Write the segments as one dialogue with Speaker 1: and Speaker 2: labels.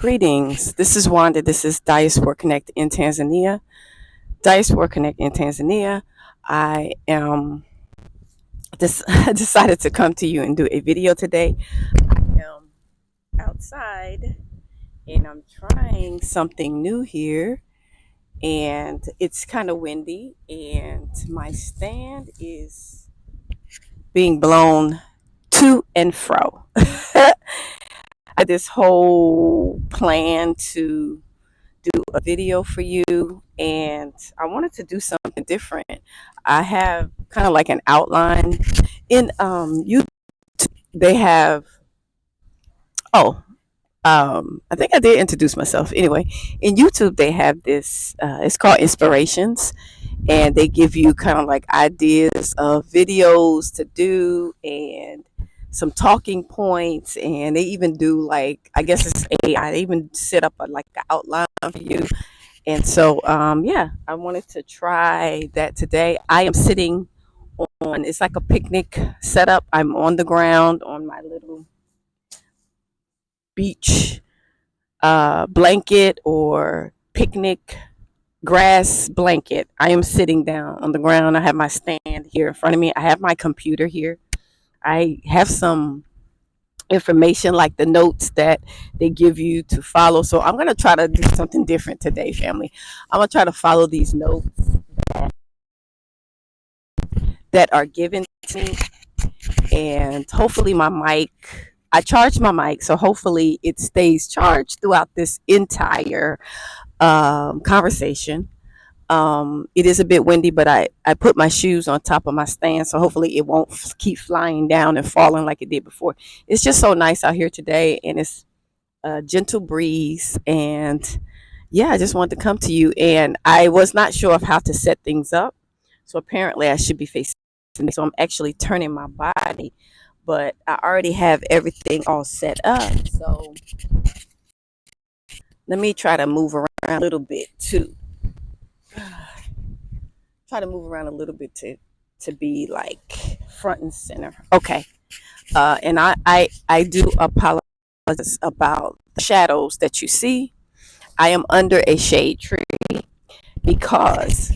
Speaker 1: Greetings. This is Wanda. This is Diaspora Connect in Tanzania. Diaspora Connect in Tanzania. I am decided to come to you and do a video today. I am outside and I'm trying something new here, and it's kind of windy, and my stand is being blown to and fro. I had this whole plan to do a video for you, and I wanted to do something different. I have kind of like an outline in YouTube. They have oh I think I did introduce myself. Anyway, in YouTube they have this it's called inspirations, and they give you kind of like ideas of videos to do and some talking points, and they even do, like, I guess it's AI, they even set up like an outline for you. And so, yeah, I wanted to try that today. I am sitting on, it's like a picnic setup. I'm on the ground on my little beach blanket or picnic grass blanket. I am sitting down on the ground. I have my stand here in front of me. I have my computer here. I have some information like the notes that they give you to follow. So I'm going to try to do something different today, family. I'm going to try to follow these notes that are given to me, and hopefully my mic, I charged my mic, so hopefully it stays charged throughout this entire conversation. It is a bit windy, but I put my shoes on top of my stand, so hopefully it won't keep flying down and falling like it did before. It's just so nice out here today, and it's a gentle breeze. And yeah, I just wanted to come to you, and I was not sure of how to set things up. So apparently I should be facing, so I'm actually turning my body, but I already have everything all set up. So let me try to move around a little bit too. Try to move around a little bit to be like front and center. Okay. And I do apologize about the shadows that you see. I am under a shade tree because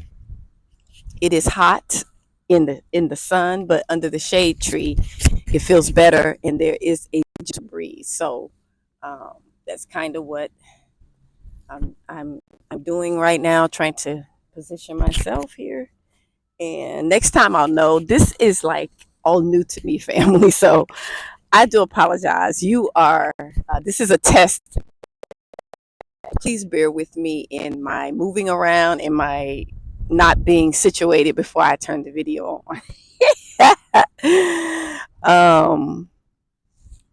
Speaker 1: it is hot in the sun, but under the shade tree it feels better, and there is a gentle breeze. So that's kind of what I'm doing right now, trying to position myself here. And next time I'll know. This is like all new to me, family. So I do apologize. You are, this is a test. Please bear with me in my moving around and my not being situated before I turn the video on.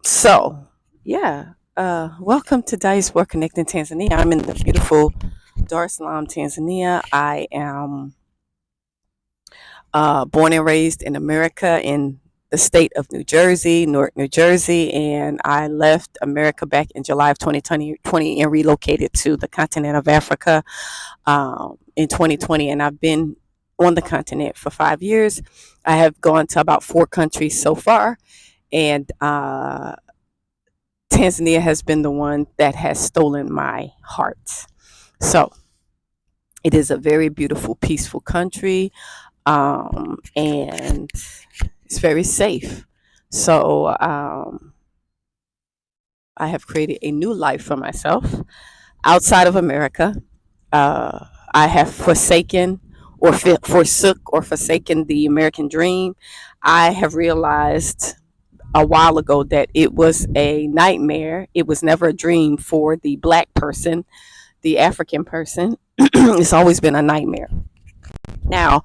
Speaker 1: So yeah, welcome to Diaspora Connect in Tanzania. I'm in the beautiful Dar es Salaam, Tanzania. I am born and raised in America, in the state of New Jersey, Newark, New Jersey, and I left America back in July of 2020 and relocated to the continent of Africa in 2020, and I've been on the continent for 5 years. I have gone to about 4 countries so far, and Tanzania has been the one that has stolen my heart. So it is a very beautiful, peaceful country, and it's very safe. So I have created a new life for myself outside of America. I have forsaken or forsaken the American dream. I have realized a while ago that it was a nightmare. It was never a dream for the Black person, the African person. It's always been a nightmare. Now,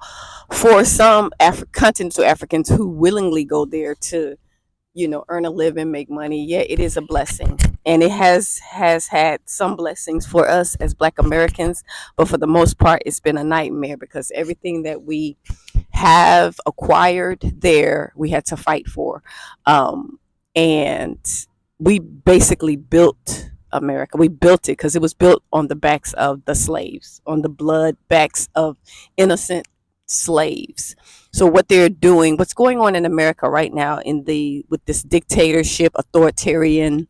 Speaker 1: for some continental Africans who willingly go there to, earn a living, make money, yeah, it is a blessing. And it has had some blessings for us as Black Americans, but for the most part, it's been a nightmare because everything that we have acquired there, we had to fight for. And we basically built America. We built it because it was built on the backs of the slaves, on the blood backs of innocent slaves. So what they're doing, what's going on in America right now with this dictatorship, authoritarian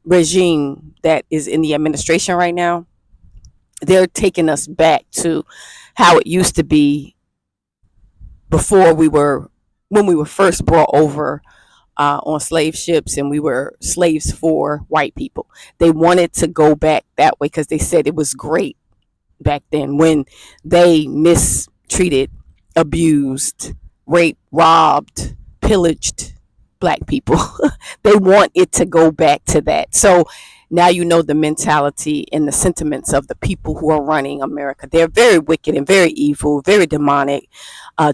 Speaker 1: regime that is in the administration right now, they're taking us back to how it used to be before when we were first brought over on slave ships and we were slaves for white people. They wanted to go back that way because they said it was great back then when they mistreated, abused, raped, robbed, pillaged black people. They want it to go back to that. So now you know the mentality and the sentiments of the people who are running America. They're very wicked and very evil, very demonic,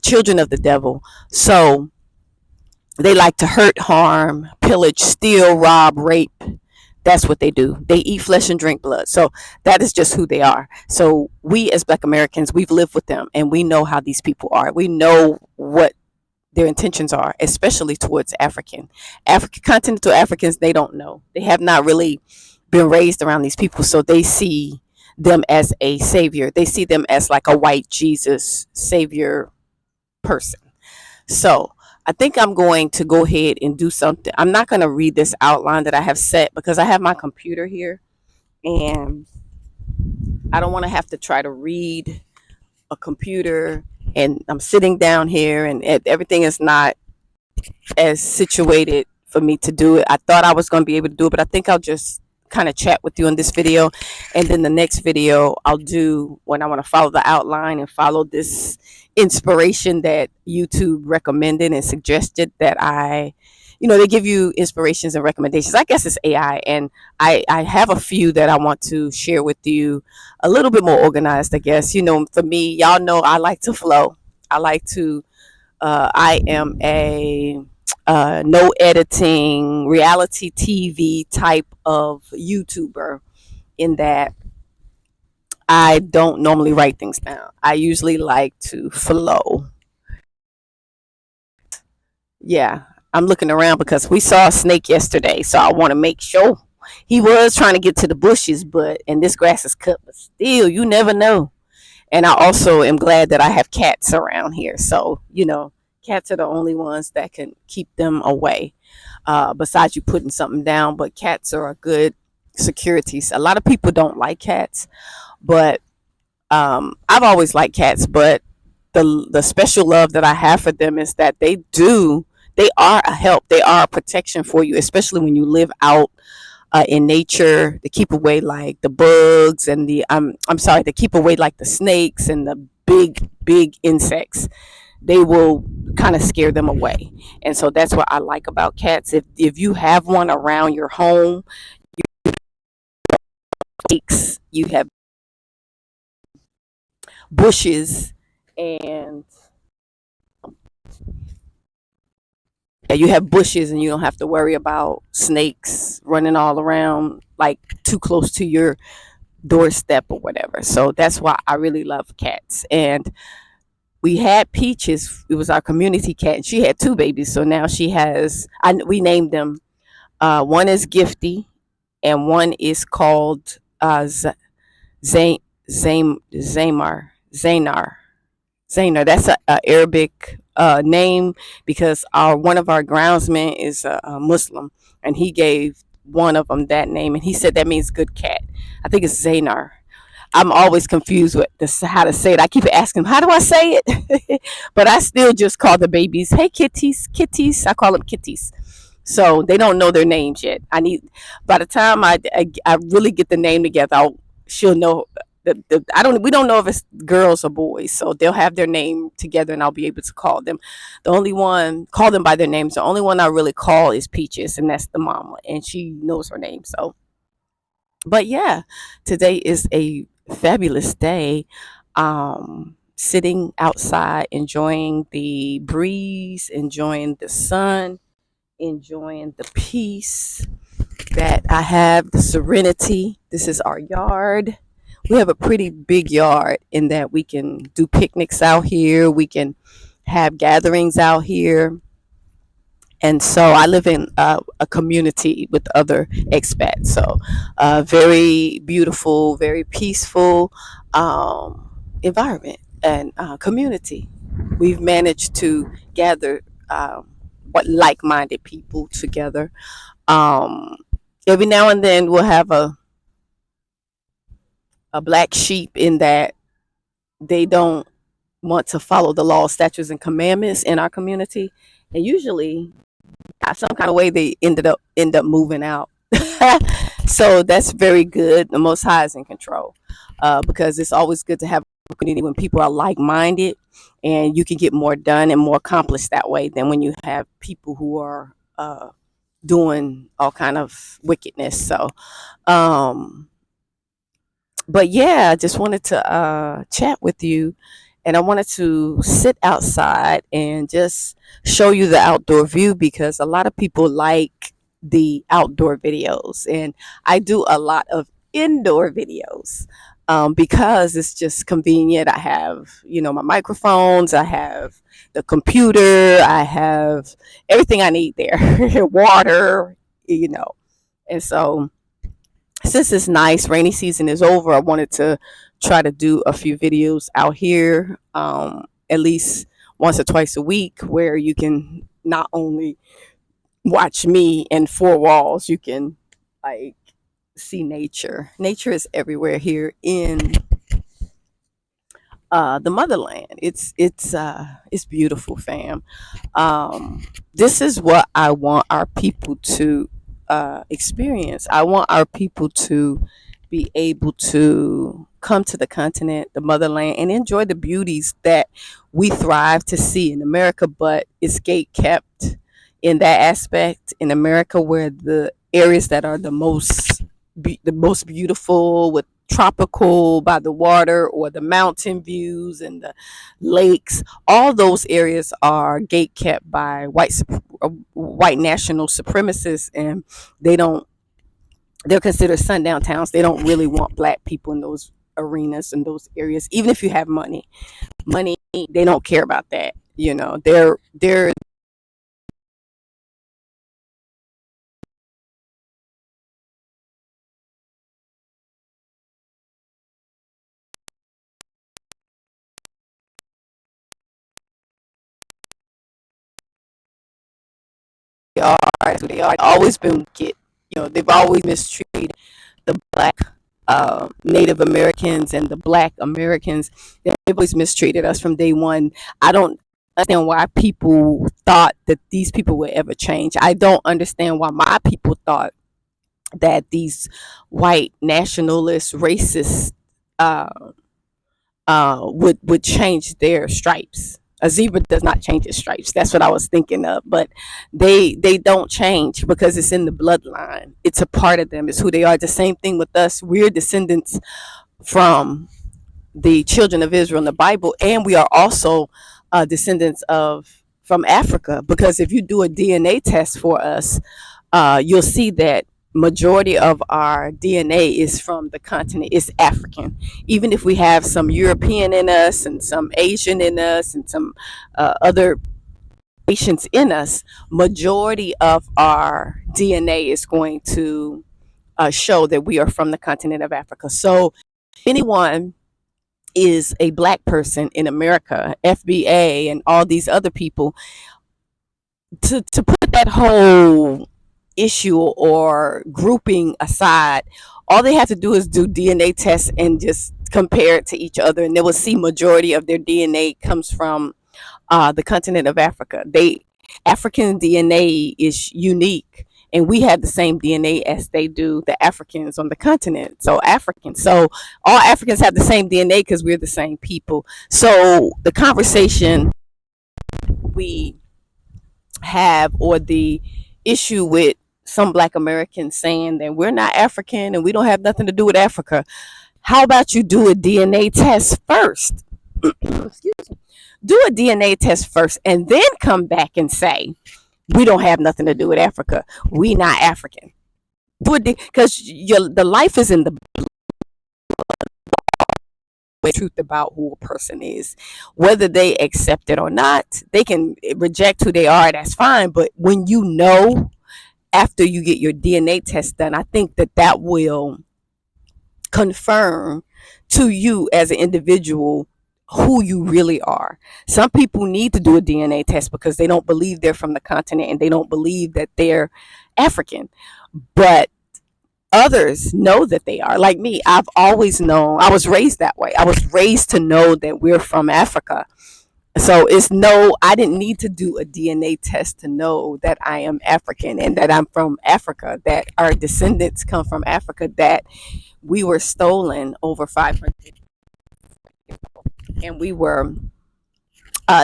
Speaker 1: children of the devil. So they like to hurt, harm, pillage, steal, rob, rape. That's what they do. They eat flesh and drink blood. So that is just who they are. So we as Black Americans, we've lived with them and we know how these people are. We know what their intentions are, especially towards continental Africans. They don't know. They have not really been raised around these people. So they see them as a savior. They see them as like a white Jesus savior person. So I think I'm going to go ahead and do something. I'm not going to read this outline that I have set because I have my computer here and I don't want to have to try to read a computer, and I'm sitting down here and everything is not as situated for me to do it. I thought I was going to be able to do it, but I think I'll just kind of chat with you in this video, and then the next video I'll do when I want to follow the outline and follow this inspiration that YouTube recommended and suggested that they give you inspirations and recommendations. I guess it's AI, and I have a few that I want to share with you, a little bit more organized, I guess. For me, y'all know I like to flow. I like to I am a no editing reality TV type of YouTuber, in that I don't normally write things down. I usually like to flow. Yeah, I'm looking around because we saw a snake yesterday, so I want to make sure. He was trying to get to the bushes, and this grass is cut, but still, you never know. And I also am glad that I have cats around here. So, cats are the only ones that can keep them away, besides you putting something down. But cats are a good security. A lot of people don't like cats, but I've always liked cats. But the special love that I have for them is that they are a help. They are a protection for you, especially when you live out in nature, to keep away like the bugs and I'm sorry, to keep away like the snakes and the big insects. They will kind of scare them away, and so that's what I like about cats. If you have one around your home, you have bushes, and you have bushes, and you don't have to worry about snakes running all around like too close to your doorstep or whatever. So that's why I really love cats. And we had Peaches. It was our community cat, and she had two babies. So now she has. We named them. One is Gifty, and one is called Zain, Zainar. That's a Arabic name, because one of our groundsmen is a Muslim, and he gave one of them that name, and he said that means good cat. I think it's Zainar. I'm always confused with how to say it. I keep asking him, how do I say it? But I still just call the babies, hey kitties, kitties. I call them kitties. So they don't know their names yet. By the time I really get the name together, she'll know. We don't know if it's girls or boys, so they'll have their name together and I'll be able to call them. Call them by their names. The only one I really call is Peaches, and that's the mama, and she knows her name. So, but yeah, today is a fabulous day. Sitting outside, enjoying the breeze, enjoying the sun, enjoying the peace that I have, the serenity. This is our yard. We have a pretty big yard in that we can do picnics out here. We can have gatherings out here. And so I live in a community with other expats. So very beautiful, very peaceful environment and community. We've managed to gather what like-minded people together. Um, every now and then we'll have a black sheep in that they don't want to follow the law, statutes, and commandments in our community. And usually, some kind of way, they end up moving out. So that's very good. The Most High is in control, because it's always good to have a community when people are like minded, and you can get more done and more accomplished that way than when you have people who are doing all kind of wickedness. So, um, but yeah, I just wanted to chat with you, and I wanted to sit outside and just show you the outdoor view, because a lot of people like the outdoor videos, and I do a lot of indoor videos, because it's just convenient. I have, my microphones, I have the computer, I have everything I need there, water, and so since it's nice, rainy season is over, I wanted to try to do a few videos out here, at least once or twice a week, where you can not only watch me and four walls, you can like see nature. Nature is everywhere here in the motherland. It's beautiful, fam. This is what I want our people to experience. I want our people to be able to come to the continent, the motherland, and enjoy the beauties that we thrive to see in America, but it's gate kept in that aspect in America, where the areas that are the most beautiful, with tropical by the water, or the mountain views and the lakes, all those areas are gate kept by white national supremacists, and they don't they're considered sundown towns. They don't really want black people in those arenas and those areas, even if you have money. They don't care about that. They're they are who they are. Always been get they've always mistreated the black Native Americans and the black Americans. They've always mistreated us from day one. I don't understand why people thought that these people would ever change. I don't understand why my people thought that these white nationalist racist uh, would change their stripes. A zebra does not change its stripes. That's what I was thinking of. But they don't change because it's in the bloodline. It's a part of them. It's who they are. The same thing with us. We're descendants from the children of Israel in the Bible, and we are also descendants of from Africa. Because if you do a DNA test for us, you'll see that majority of our DNA is from the continent. It's African. Even if we have some European in us and some Asian in us and some other nations in us, majority of our DNA is going to show that we are from the continent of Africa. So anyone is a black person in America, FBA and all these other people, to put that whole issue or grouping aside, all they have to do is do DNA tests and just compare it to each other, and they will see majority of their DNA comes from the continent of Africa. African DNA is unique, and we have the same DNA as they do, the Africans on the continent. So all Africans have the same DNA because we're the same people. So the conversation we have, or the issue with some black Americans saying that we're not African and we don't have nothing to do with Africa. How about you do a DNA test first? Excuse me. Do a DNA test first and then come back and say, we don't have nothing to do with Africa. We not African. Do it because the life is in the truth about who a person is. Whether they accept it or not, they can reject who they are. That's fine. But when after you get your DNA test done, I think that will confirm to you as an individual who you really are. Some people need to do a DNA test because they don't believe they're from the continent and they don't believe that they're African. But others know that they are. Like me, I've always known, I was raised that way. I was raised to know that we're from Africa. So it's no, I didn't need to do a DNA test to know that I am African and that I'm from Africa, that our descendants come from Africa, that we were stolen over 500 and we were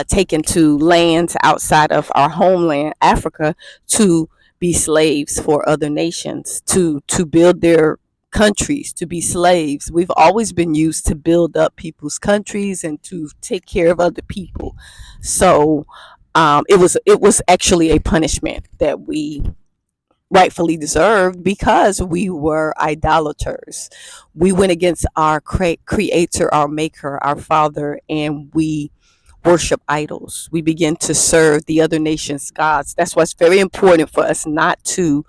Speaker 1: taken to lands outside of our homeland, Africa, to be slaves for other nations, to build their countries, to be slaves. We've always been used to build up people's countries and to take care of other people. So it was actually a punishment that we rightfully deserved because we were idolaters. We went against our creator, our maker, our father, and we worship idols. We begin to serve the other nations' gods. That's why it's very important for us not to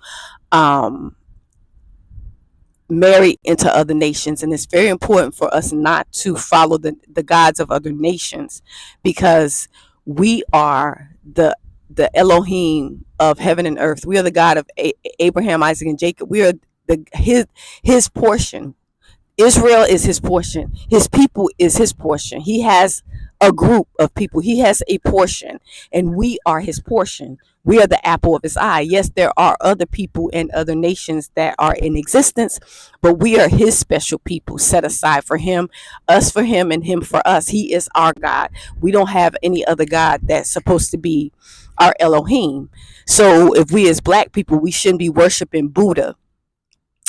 Speaker 1: um, marry into other nations. And it's very important for us not to follow the gods of other nations, because we are the Elohim of heaven and earth. We are the God of Abraham, Isaac, and Jacob. We are his portion. Israel is his portion. His people is his portion. He has a group of people. He has a portion, and we are his portion. We are the apple of his eye. Yes, there are other people and other nations that are in existence, but we are his special people set aside for him, us for him, and him for us. He is our God. We don't have any other God that's supposed to be our Elohim. So if we as black people, we shouldn't be worshiping Buddha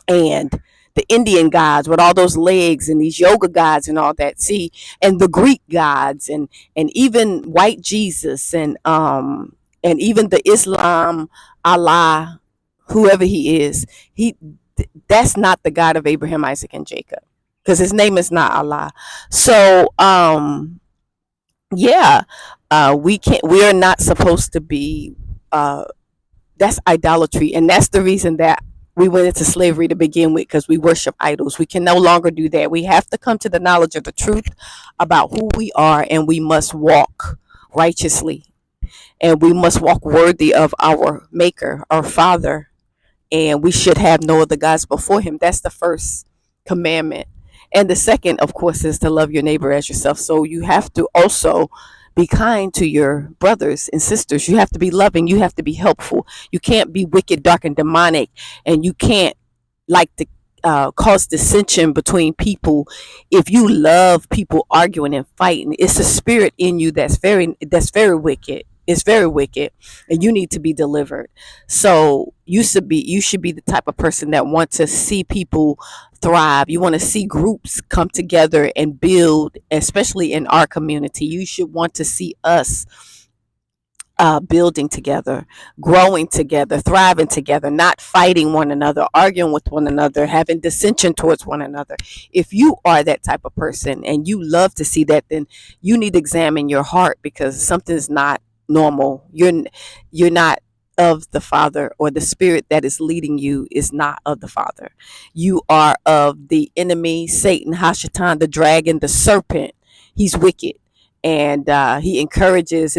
Speaker 1: and the Indian gods with all those legs and these yoga gods and all that. See, and the Greek gods and even white Jesus and even the Islam Allah, whoever he is, he that's not the God of Abraham, Isaac, and Jacob, because his name is not Allah. So yeah, we are not supposed to be that's idolatry, and that's the reason that we went into slavery to begin with, because we worship idols. We can no longer do that. We have to come to the knowledge of the truth about who we are, and we must walk righteously, and we must walk worthy of our maker, our father, and we should have no other gods before him. That's the first commandment. And the second, of course, is to love your neighbor as yourself. So you have to also be kind to your brothers and sisters. You have to be loving. You have to be helpful. You can't be wicked, dark, and demonic, and you can't like to cause dissension between people. If you love people arguing and fighting, it's a spirit in you that's very wicked. It's very wicked, and you need to be delivered. So you should be the type of person that wants to see people thrive. You want to see groups come together and build, especially in our community. You should want to see us building together, growing together, thriving together, not fighting one another, arguing with one another, having dissension towards one another. If you are that type of person and you love to see that, then you need to examine your heart, because something's not normal. You're not of the Father, or the spirit that is leading you is not of the Father. You are of the enemy, Satan, Hashatan, the dragon, the serpent. He's wicked, and he encourages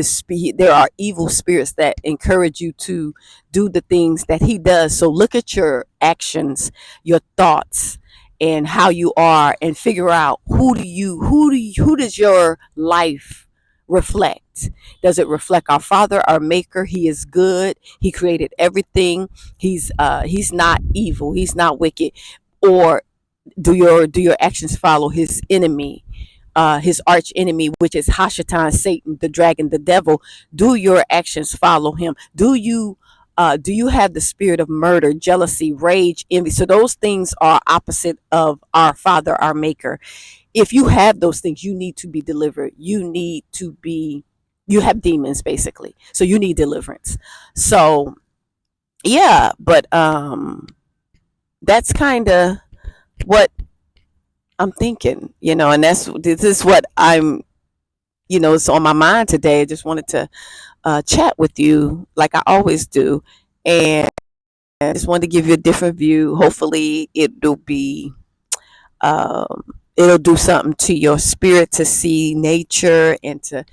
Speaker 1: there are evil spirits that encourage you to do the things that he does. So look at your actions, your thoughts, and how you are, and figure out who does your life reflect. Does it reflect our father, our maker? He is good. He created everything. He's not evil. He's not wicked. Or do your actions follow his enemy, his arch enemy, which is Hashatan, Satan, the dragon, the devil? Do your actions follow him? Do you have the spirit of murder, jealousy, rage, envy? So those things are opposite of our father, our maker. If you have those things, you need to be delivered. You have demons, basically. So you need deliverance. So yeah, but that's kind of what I'm thinking, and this is what it's on my mind today. I just wanted to chat with you like I always do, and I just wanted to give you a different view. Hopefully it'll do something to your spirit to see nature, and to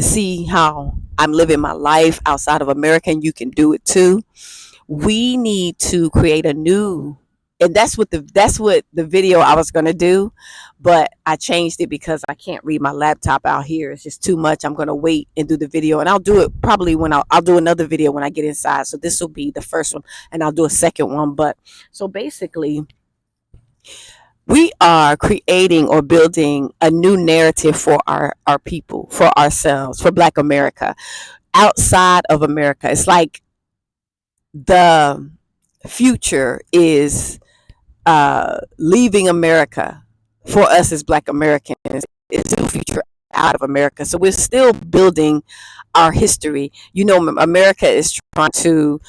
Speaker 1: see how I'm living my life outside of America, and you can do it too. we need to create a new, and that's what the video I was going to do, but I changed it because I can't read my laptop out here. It's just too much. I'm going to wait and do the video, and I'll do it probably when I'll do another video when I get inside. So this will be the first one, and I'll do a second one. But so basically, we are creating or building a new narrative for our people, for ourselves, for Black America, outside of America. It's like the future is leaving America for us as Black Americans. It's the future out of America. So we're still building our history. You know, America is trying to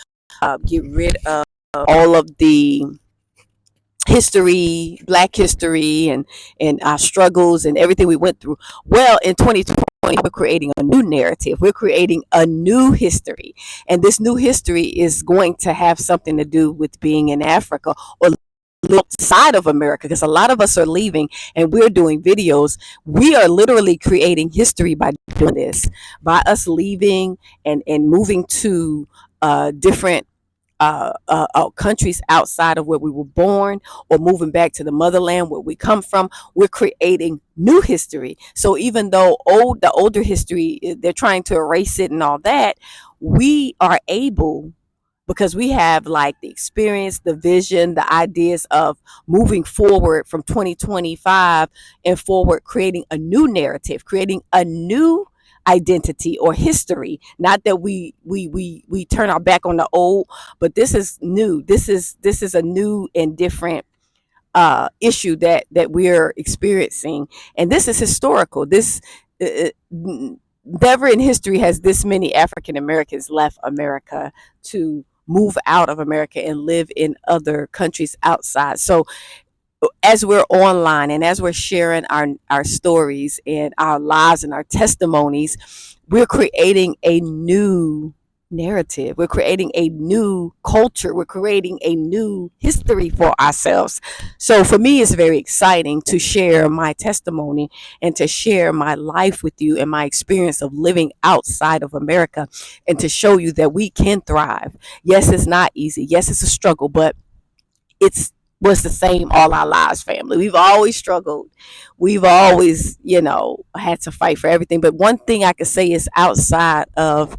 Speaker 1: get rid of all of the history, Black history, and our struggles and everything we went through. Well, in 2020, we're creating a new narrative. We're creating a new history, and this new history is going to have something to do with being in Africa or outside of America, because a lot of us are leaving and we're doing videos. We are literally creating history by doing this, by us leaving and moving to different countries outside of where we were born, or moving back to the motherland where we come from. We're creating new history. So even though the older history, they're trying to erase it and all that, we are able, because we have like the experience, the vision, the ideas of moving forward from 2025 and forward, creating a new narrative, creating a new identity or history. Not that we turn our back on the old, but this is new. This is a new and different issue that we're experiencing, and this is historical. This never in history has this many African Americans left America to move out of America and live in other countries outside. So as we're online and as we're sharing our stories and our lives and our testimonies, we're creating a new narrative. We're creating a new culture. We're creating a new history for ourselves. So for me, it's very exciting to share my testimony and to share my life with you and my experience of living outside of America, and to show you that we can thrive. Yes, it's not easy. Yes, it's a struggle, but it's was the same all our lives, family. We've always struggled. We've always, had to fight for everything. But one thing I could say is, outside of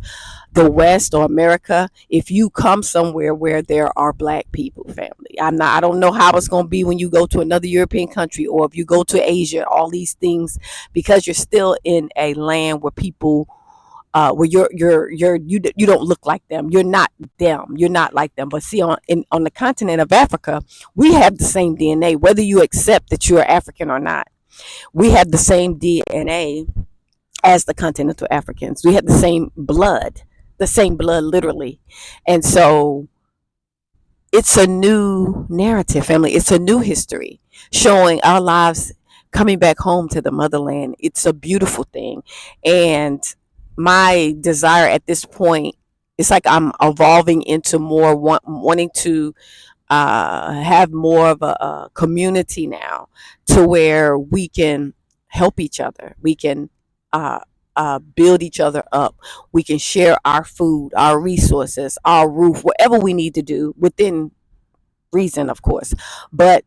Speaker 1: the West or America, if you come somewhere where there are Black people, family, I don't know how it's going to be when you go to another European country, or if you go to Asia, all these things, because you're still in a land where people where you don't look like them. You're not them. You're not like them. But see, on the continent of Africa, we have the same DNA, whether you accept that you are African or not. We have the same DNA as the continental Africans. We have the same blood, literally. And so it's a new narrative, family. It's a new history showing our lives coming back home to the motherland. It's a beautiful thing. And my desire at this point, it's like I'm evolving into more wanting to have more of a community now, to where we can help each other. We can build each other up. We can share our food, our resources, our roof, whatever we need to do within reason, of course. But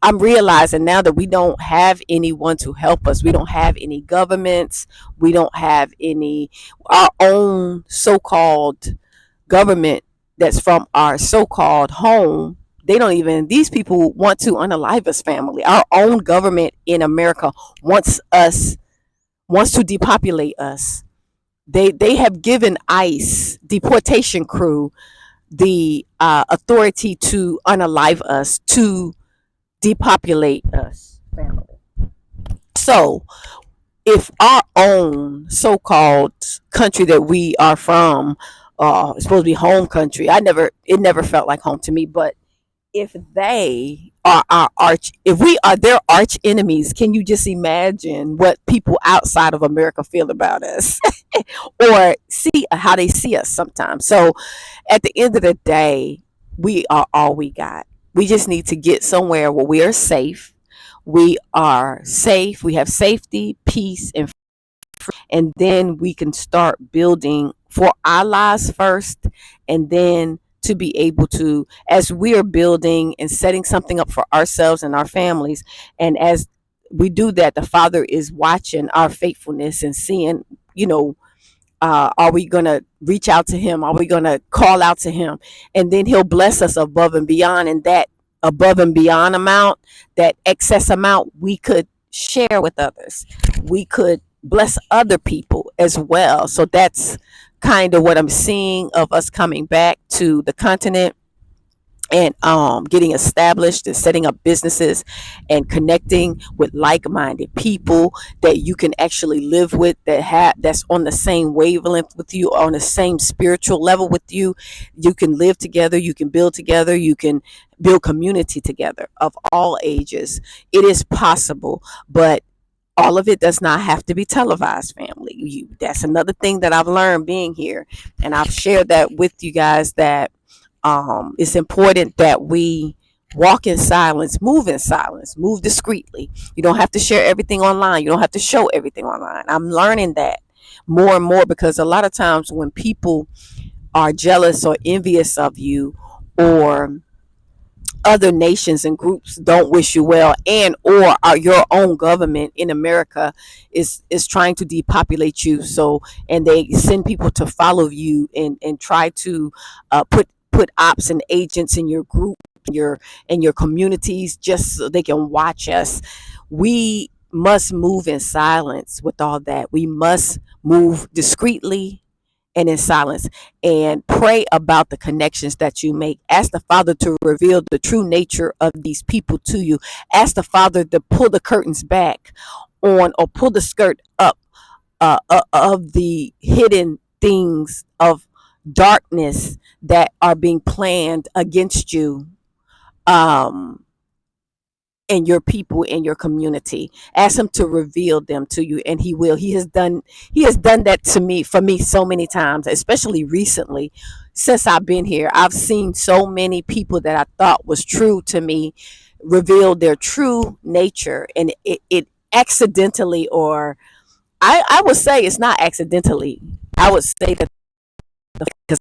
Speaker 1: I'm realizing now that we don't have anyone to help us. We don't have any governments. We don't have our own so-called government that's from our so-called home. These people want to unalive us, family. Our own government in America wants to depopulate us. They have given ICE, deportation crew, the authority to unalive us, to depopulate us, family. So if our own so-called country that we are from is supposed to be home country, it never felt like home to me. But if they are if we are their arch enemies, can you just imagine what people outside of America feel about us or see how they see us sometimes? So at the end of the day, we are all we got. We just need to get somewhere where we are safe. We are safe. We have safety, peace, and then we can start building for our lives first, and then to be able to, as we are building and setting something up for ourselves and our families, and as we do that, the Father is watching our faithfulness and seeing, you know, are we going to reach out to him? Are we going to call out to him? And then he'll bless us above and beyond. And that above and beyond amount, that excess amount, we could share with others. We could bless other people as well. So that's kind of what I'm seeing of us coming back to the continent and getting established and setting up businesses and connecting with like-minded people that you can actually live with, that's on the same wavelength with you, on the same spiritual level with you. You can live together, you can build together, you can build community together of all ages. It is possible, but all of it does not have to be televised, family. That's another thing that I've learned being here, and I've shared that with you guys, that it's important that we walk in silence, move discreetly. You don't have to share everything online. You don't have to show everything online. I'm learning that more and more, because a lot of times when people are jealous or envious of you, or other nations and groups don't wish you well, and or your own government in America is trying to depopulate you, so, and they send people to follow you and try to put ops and agents in your group, your communities, just so they can watch us. We must move in silence with all that. We must move discreetly and in silence, and pray about the connections that you make. Ask the Father to reveal the true nature of these people to you. Ask the Father to pull the curtains back on, or pull the skirt up of the hidden things of darkness that are being planned against you, um, and your people in your community. Ask him to reveal them to you, and he will. He has done that to me, for me, so many times, especially recently. Since I've been here, I've seen so many people that I thought was true to me reveal their true nature, and it accidentally, or I would say it's not accidentally. I would say that, because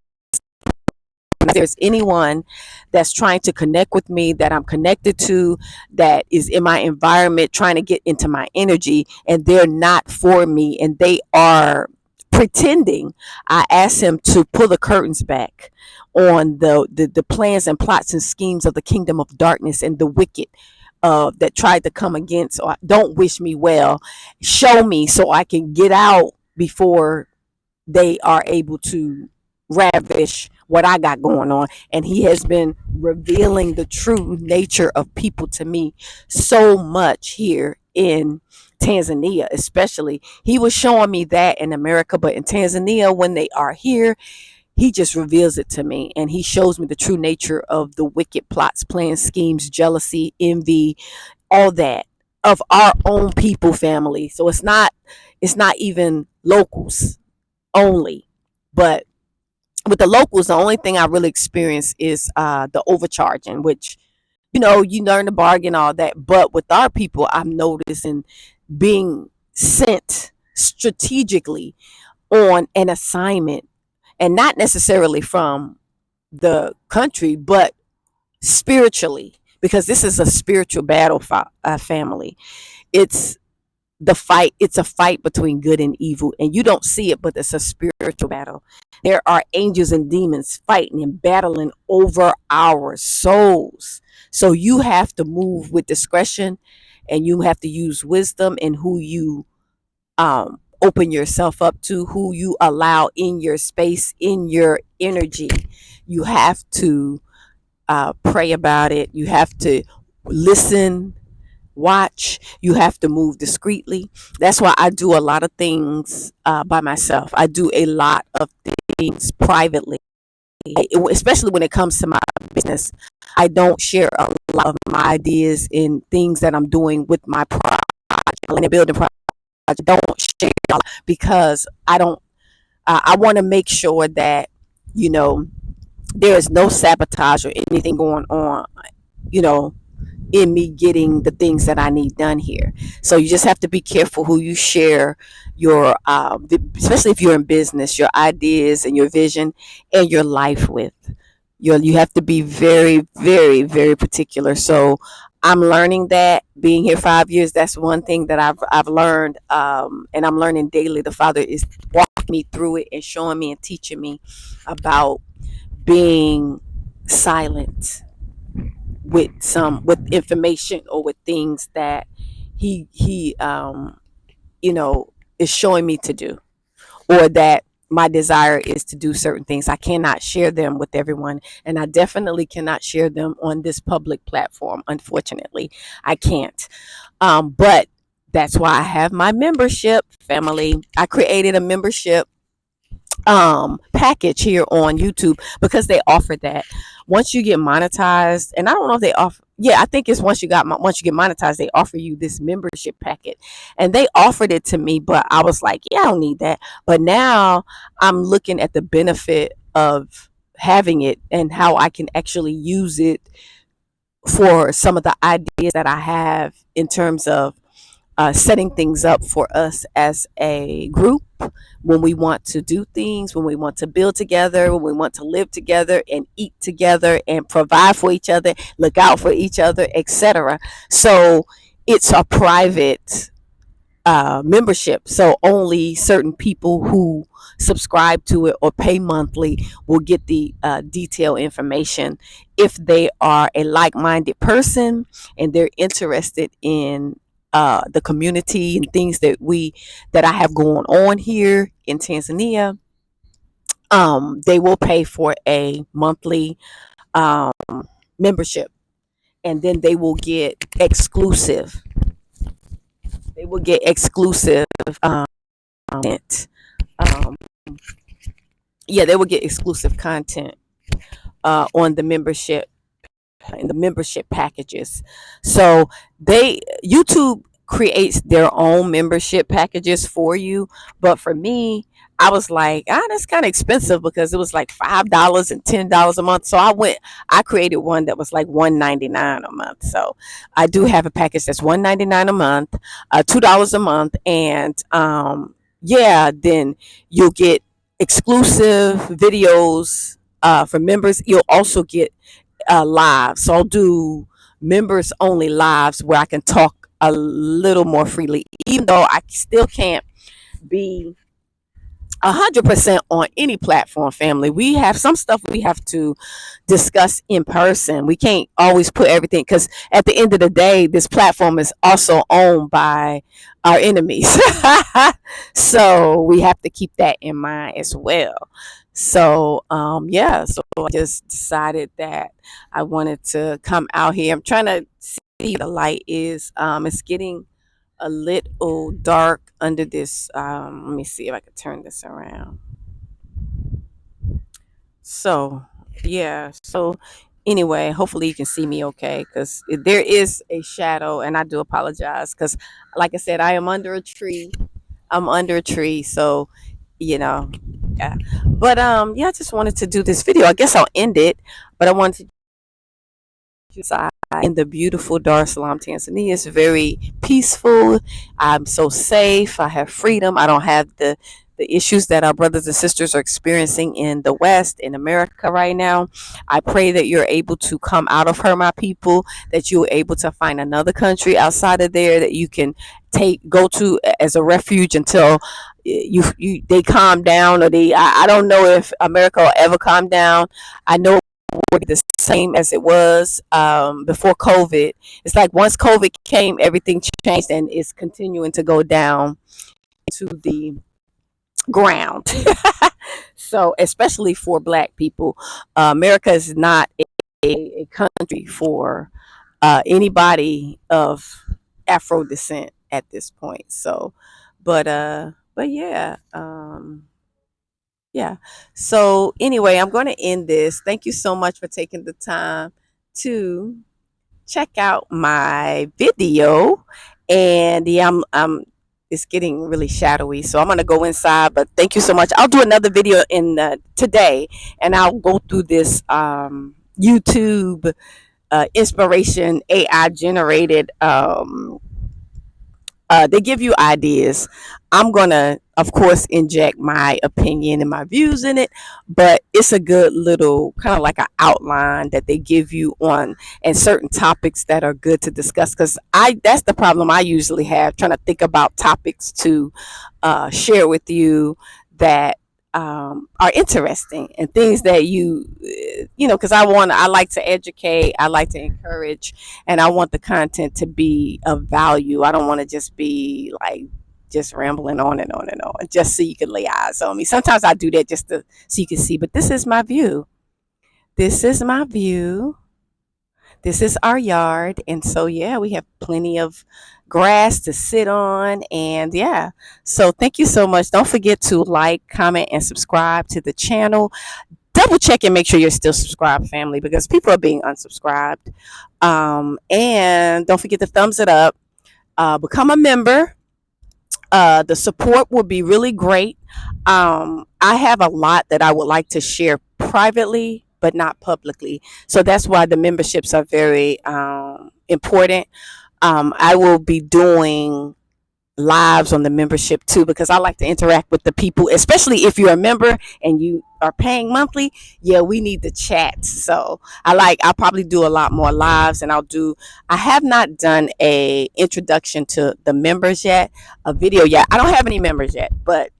Speaker 1: if there's anyone that's trying to connect with me, that I'm connected to, that is in my environment, trying to get into my energy, and they're not for me, and they are pretending, I ask him to pull the curtains back on the plans and plots and schemes of the kingdom of darkness and the wicked, that tried to come against, or don't wish me well. Show me, so I can get out before they are able to ravish what I got going on. And he has been revealing the true nature of people to me so much here in Tanzania, especially. He was showing me that in America, but in Tanzania, when they are here, he just reveals it to me, and he shows me the true nature of the wicked plots, plans, schemes, jealousy, envy, all that, of our own people, family. So it's not even locals only, but with the locals, the only thing I really experience is the overcharging, which, you learn to bargain, all that. But with our people, I'm noticing being sent strategically on an assignment, and not necessarily from the country, but spiritually, because this is a spiritual battle for family. It's it's a fight between good and evil, and you don't see it, but it's a spiritual battle. There are angels and demons fighting and battling over our souls. So you have to move with discretion, and you have to use wisdom in who you open yourself up to, who you allow in your space, in your energy. You have to pray about it. You have to listen, watch. You have to move discreetly. That's why I do a lot of things by myself. I do a lot of things privately, especially when it comes to my business. I don't share a lot of my ideas in things that I'm doing with my project, and building project. I don't share a lot, because I don't. I want to make sure that you know there is no sabotage or anything going on. You know, in me getting the things that I need done here. So you just have to be careful who you share your, especially if you're in business, your ideas and your vision and your life with. You have to be very, very, very particular. So I'm learning that, being here 5 years. That's one thing that I've learned, and I'm learning daily. The Father is walking me through it and showing me and teaching me about being silent with information, or with things that he is showing me to do, or that my desire is to do certain things. I cannot share them with everyone, and I definitely cannot share them on this public platform. Unfortunately, I can't. But that's why I have my membership, family. I created a membership package here on YouTube, because they offer that once you get monetized. And I don't know if they offer, yeah, I think it's once you get monetized, they offer you this membership packet. And they offered it to me, but I was like, yeah, I don't need that. But now I'm looking at the benefit of having it, and how I can actually use it for some of the ideas that I have, in terms of setting things up for us as a group, when we want to do things, when we want to build together, when we want to live together and eat together and provide for each other, look out for each other, etc. So it's a private membership. So only certain people who subscribe to it or pay monthly will get the detailed information. If they are a like-minded person and they're interested in the community and things that I have going on here in Tanzania, they will pay for a monthly um, membership, and then they will get exclusive. They will get exclusive content. Um, yeah, they will get exclusive content on the membership, in the membership packages. So YouTube creates their own membership packages for you, but for me, I was like, that's kind of expensive, because it was like $5 and $10 a month. So I created one that was like $1.99 a month. So I do have a package that's $1.99 a month, $2 a month, and yeah, then you'll get exclusive videos for members. You'll also get live. So I'll do members only lives, where I can talk a little more freely, even though I still can't be 100% on any platform. Family, we have some stuff we have to discuss in person. We can't always put everything, because at the end of the day, this platform is also owned by our enemies. So we have to keep that in mind as well. So yeah, so I just decided that I wanted to come out here. I'm trying to see the light is. It's getting a little dark under this. Let me see if I can turn this around. So yeah, so anyway, hopefully you can see me okay, because there is a shadow, and I do apologize, because like I said, I am under a tree. I'm under a tree, so you know, yeah. But yeah, I just wanted to do this video. I guess I'll end it, but I wanted to in the beautiful Dar es Salaam, Tanzania. It's very peaceful. I'm so safe. I have freedom. I don't have the issues that our brothers and sisters are experiencing in the West, in America right now. I pray that you're able to come out of her, my people, that you're able to find another country outside of there that you can go to as a refuge until they calm down, or I don't know if America will ever calm down. I know the same as it was before COVID. It's like once COVID came, everything changed, and it's continuing to go down to the ground. So especially for Black people, America is not a country for anybody of Afro descent at this point. So but yeah, yeah. So anyway, I'm going to end this. Thank you so much for taking the time to check out my video. And yeah, I'm it's getting really shadowy, so I'm going to go inside. But thank you so much. I'll do another video in today, and I'll go through this YouTube inspiration AI generated they give you ideas. I'm gonna, of course, inject my opinion and my views in it, but it's a good little kind of like an outline that they give you on and certain topics that are good to discuss. Because that's the problem I usually have, trying to think about topics to share with you that are interesting and things that because I like to educate, I like to encourage, and I want the content to be of value. I don't want to just be like just rambling on and on and on just so you can lay eyes on me. Sometimes I do that just so you can see, but this is my view. This is my view. This is our yard. And so, yeah, we have plenty of grass to sit on. And yeah, so thank you so much. Don't forget to like, comment, and subscribe to the channel. Double check and make sure you're still subscribed, family, because people are being unsubscribed. And don't forget to thumbs it up. Become a member. The support will be really great. I have a lot that I would like to share privately, but not publicly. So that's why the memberships are very important. I will be doing lives on the membership too, because I like to interact with the people, especially if you're a member and you are paying monthly. Yeah, we need to chat. So I'll probably do a lot more lives, and I have not done a introduction to the members yet, a video yet. I don't have any members yet, but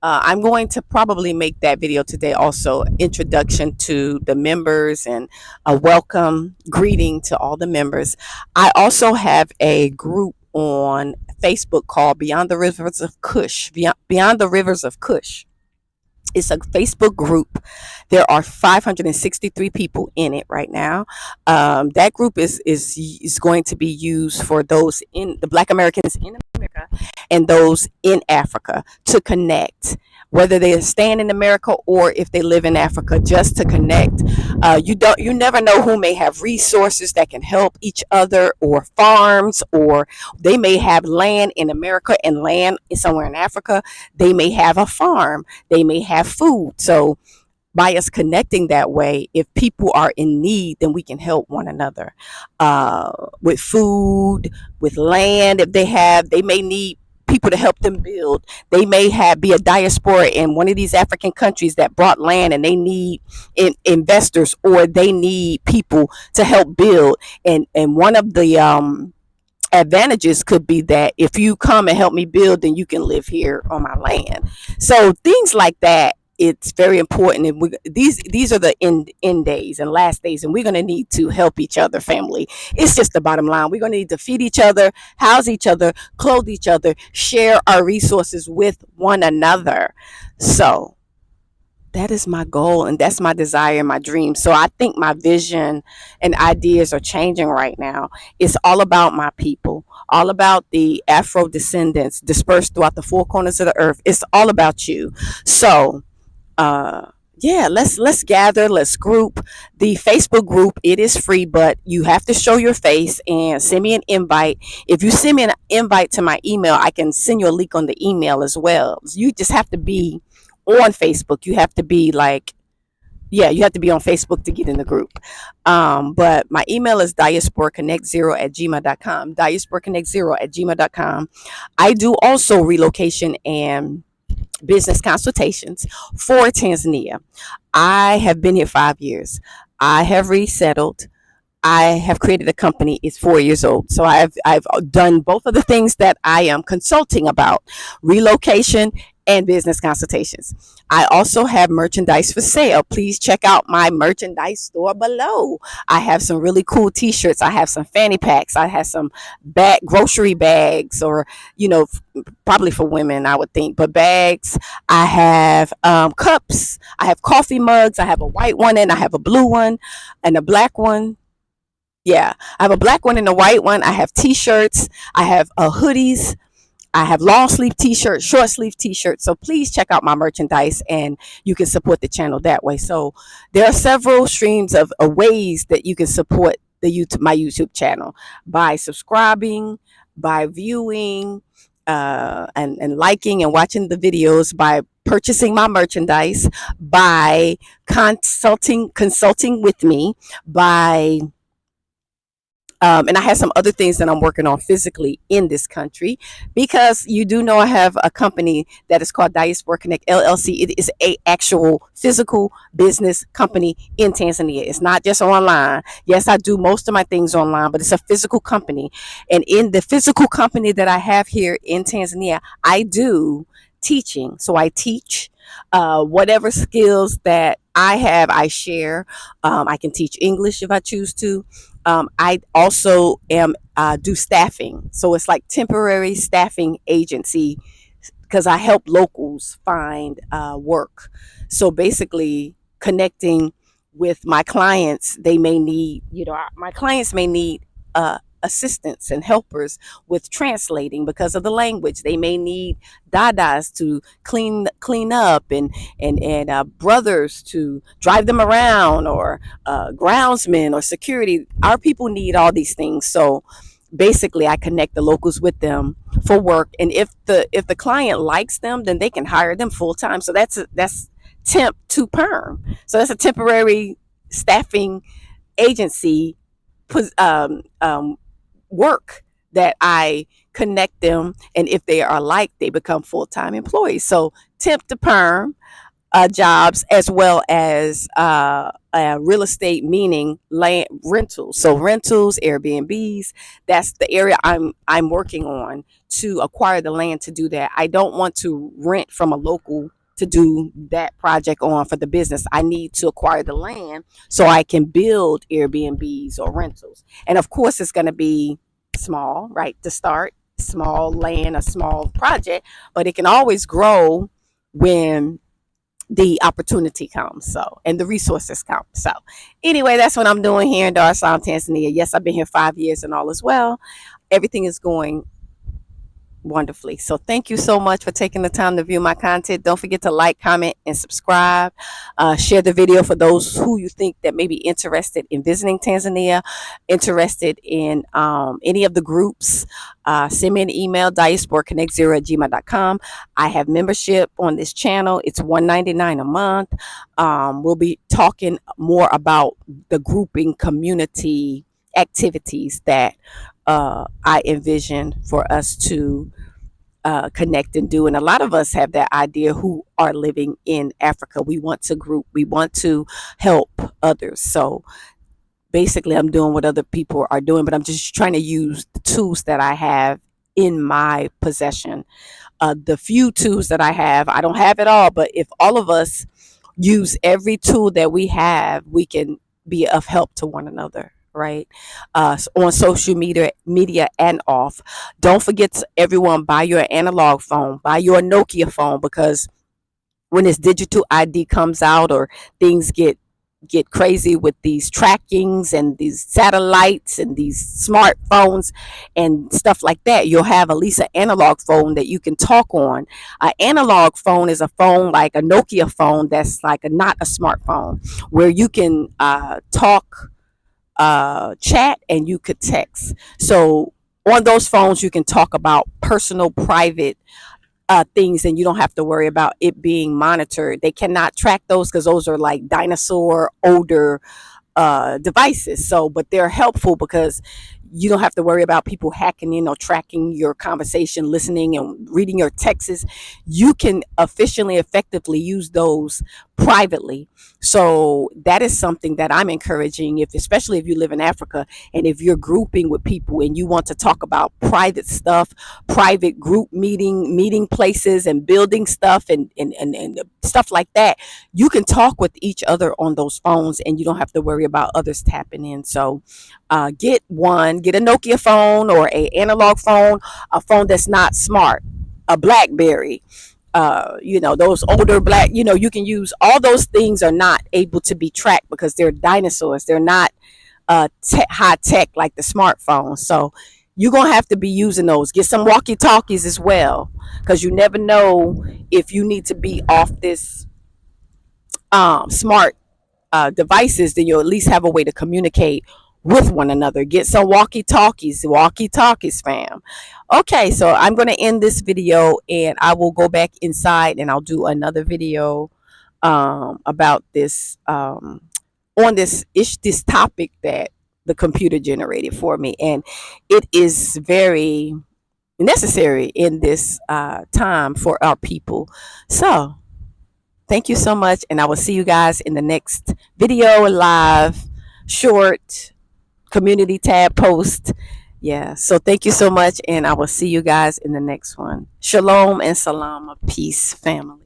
Speaker 1: I'm going to probably make that video today also, introduction to the members and a welcome greeting to all the members. I also have a group on Facebook called Beyond the Rivers of Kush. Beyond the Rivers of Kush. It's a Facebook group. There are 563 people in it right now. That group is going to be used for those in the Black Americans in America and those in Africa to connect, whether they're staying in America or if they live in Africa, just to connect. You never know who may have resources that can help each other, or farms, or they may have land in America and land somewhere in Africa. They may have a farm. They may have food. So by us connecting that way, if people are in need, then we can help one another with food, with land. If they may need people to help them build. They may be a diaspora in one of these African countries that brought land, and they need investors, or they need people to help build. And one of the advantages could be that if you come and help me build, then you can live here on my land. So things like that, it's very important. And these are the end days and last days, and we're going to need to help each other, family. It's just the bottom line. We're going to need to feed each other, house each other, clothe each other, share our resources with one another. So that is my goal, and that's my desire and my dream. So I think my vision and ideas are changing right now. It's all about my people, all about the Afro descendants dispersed throughout the four corners of the earth. It's all about you. So yeah, let's gather, let's group. The Facebook group, it is free, but you have to show your face and send me an invite. If you send me an invite to my email, I can send you a link on the email as well. You just have to be on Facebook. You have to be you have to be on Facebook to get in the group. But my email is diasporaconnect0@gmail.com. Diasporaconnect0@gmail.com. I do also relocation and business consultations for Tanzania. I have been here 5 years. I have resettled. I have created a company. It's 4 years old. So I've done both of the things that I am consulting about: relocation and business consultations. I also have merchandise for sale. Please check out my merchandise store below. I have some really cool t-shirts. I have some fanny packs. I have some grocery bags, or probably for women, I would think, but bags. I have cups. I have coffee mugs. I have a white one, and I have a blue one and a black one. Yeah, I have a black one and a white one. I have t-shirts. I have hoodies. I have long sleeve t-shirts, short sleeve t-shirts. So please check out my merchandise, and you can support the channel that way. So there are several streams of ways that you can support my YouTube channel: by subscribing, by viewing, and liking and watching the videos, by purchasing my merchandise, by consulting with me, by And I have some other things that I'm working on physically in this country, because you do know I have a company that is called Diaspora Connect LLC. It is a actual physical business company in Tanzania. It's not just online. Yes, I do most of my things online, but it's a physical company. And in the physical company that I have here in Tanzania, I do teaching. So I teach whatever skills that I have, I share. I can teach English if I choose to. I also am do staffing, so it's like temporary staffing agency, because I help locals find work. So basically, connecting with my clients, they may need, my clients may need assistance and helpers with translating because of the language. They may need dadas to clean up, and brothers to drive them around, or groundsmen or security. Our people need all these things. So basically, I connect the locals with them for work, and if the client likes them, then they can hire them full time. So that's temp to perm. So that's a temporary staffing agency work that I connect them, and if they are like, they become full time employees. So temp to perm jobs, as well as real estate, meaning land rentals. So rentals, Airbnbs. That's the area I'm working on, to acquire the land to do that. I don't want to rent from a local to do that project on for the business. I need to acquire the land so I can build Airbnbs or rentals. And of course, it's going to be small, right? To start, small land, a small project, but it can always grow when the opportunity comes, so, and the resources come. So anyway, that's what I'm doing here in Dar es Salaam, Tanzania. Yes, I've been here 5 years, and all is well. Everything is going wonderfully. So thank you so much for taking the time to view my content. Don't forget to like, comment, and subscribe. Share the video for those who you think that may be interested in visiting Tanzania, interested in any of the groups. Send me an email, diasporaconnect0@gmail.com. I have membership on this channel. It's $1.99 a month. We'll be talking more about the grouping community activities that I envision for us to connect and do. And a lot of us have that idea who are living in Africa. We want to group, we want to help others. So basically, I'm doing what other people are doing, but I'm just trying to use the tools that I have in my possession. The few tools that I have, I don't have it all, but if all of us use every tool that we have, we can be of help to one another, right? On social media and off. Don't forget to, everyone, buy your analog phone, buy your Nokia phone, because when this digital ID comes out, or things get crazy with these trackings and these satellites and these smartphones and stuff like that, you'll have at least an analog phone that you can talk on. An analog phone is a phone like a Nokia phone, that's like not a smartphone, where you can talk, chat, and you could text. So on those phones, you can talk about personal, private things, and you don't have to worry about it being monitored. They cannot track those because those are like dinosaur older devices. So, but they're helpful because you don't have to worry about people hacking in or tracking your conversation, listening and reading your texts. You can efficiently, effectively use those privately. So that is something that I'm encouraging, if especially if you live in Africa, and if you're grouping with people and you want to talk about private stuff, private group meeting places and building stuff, and stuff like that, you can talk with each other on those phones, and you don't have to worry about others tapping in. So get a Nokia phone or a analog phone, a phone that's not smart, a BlackBerry. Those older black, you can use all those things, are not able to be tracked because they're dinosaurs. They're not high tech like the smartphone. So you're going to have to be using those. Get some walkie talkies as well, because you never know if you need to be off this smart devices, then you'll at least have a way to communicate with one another. Get some walkie talkies, fam. Okay, so I'm going to end this video, and I will go back inside and I'll do another video about this on this topic that the computer generated for me, and it is very necessary in this time for our people. So thank you so much, and I will see you guys in the next video, live, short, community tab post. Yeah, so thank you so much, and I will see you guys in the next one. Shalom and salam of peace, family.